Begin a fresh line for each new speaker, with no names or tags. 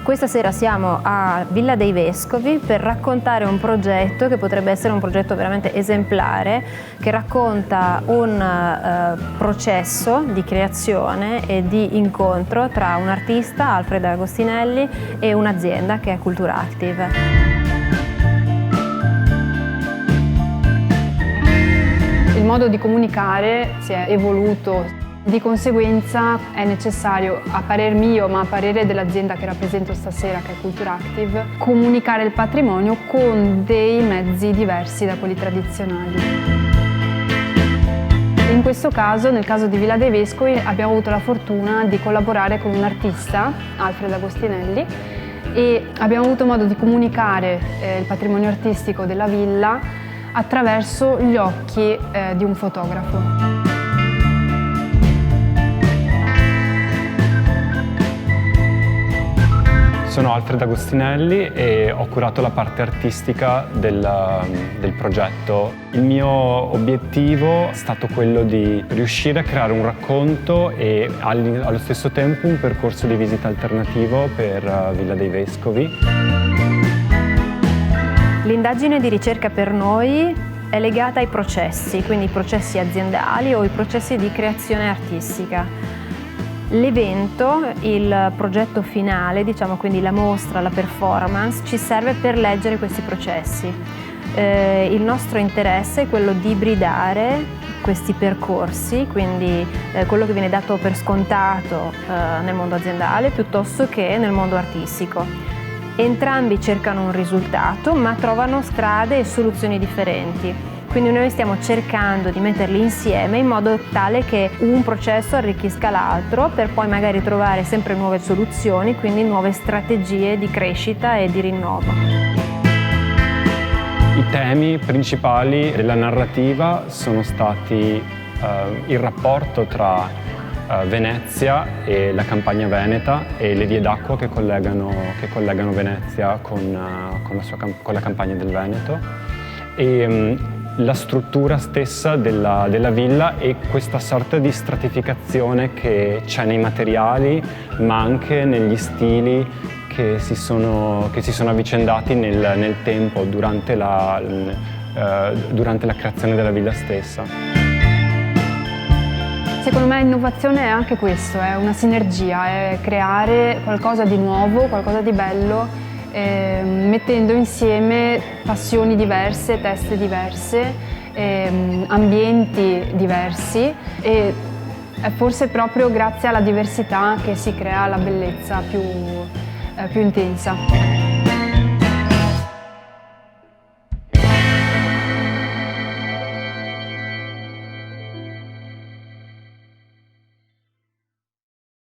Questa sera siamo a Villa dei Vescovi per raccontare un progetto che potrebbe essere un progetto veramente esemplare, che racconta un processo di creazione e di incontro tra un artista, Alfred Agostinelli, e un'azienda che è Culturactive.
Il modo di comunicare si è evoluto. Di conseguenza è necessario, a parer mio, ma a parere dell'azienda che rappresento stasera, che è Culturactive, comunicare il patrimonio con dei mezzi diversi da quelli tradizionali. In questo caso, nel caso di Villa dei Vescovi, abbiamo avuto la fortuna di collaborare con un artista, Alfred Agostinelli, e abbiamo avuto modo di comunicare il patrimonio artistico della villa attraverso gli occhi di un fotografo.
Sono Alfred Agostinelli e ho curato la parte artistica del progetto. Il mio obiettivo è stato quello di riuscire a creare un racconto e allo stesso tempo un percorso di visita alternativo per Villa dei Vescovi.
L'indagine di ricerca per noi è legata ai processi, quindi i processi aziendali o i processi di creazione artistica. L'evento, il progetto finale, diciamo, quindi la mostra, la performance, ci serve per leggere questi processi. Il nostro interesse è quello di ibridare questi percorsi, quindi quello che viene dato per scontato nel mondo aziendale piuttosto che nel mondo artistico. Entrambi cercano un risultato, ma trovano strade e soluzioni differenti. Quindi noi stiamo cercando di metterli insieme in modo tale che un processo arricchisca l'altro per poi magari trovare sempre nuove soluzioni, quindi nuove strategie di crescita e di rinnovo.
I temi principali della narrativa sono stati il rapporto tra Venezia e la campagna veneta e le vie d'acqua che collegano Venezia con la campagna del Veneto. E la struttura stessa della villa e questa sorta di stratificazione che c'è nei materiali, ma anche negli stili che si sono avvicendati nel tempo durante la creazione della villa stessa.
Secondo me innovazione è anche questo, è una sinergia, è creare qualcosa di nuovo, qualcosa di bello, mettendo insieme passioni diverse, teste diverse, ambienti diversi, e è forse proprio grazie alla diversità che si crea la bellezza più intensa.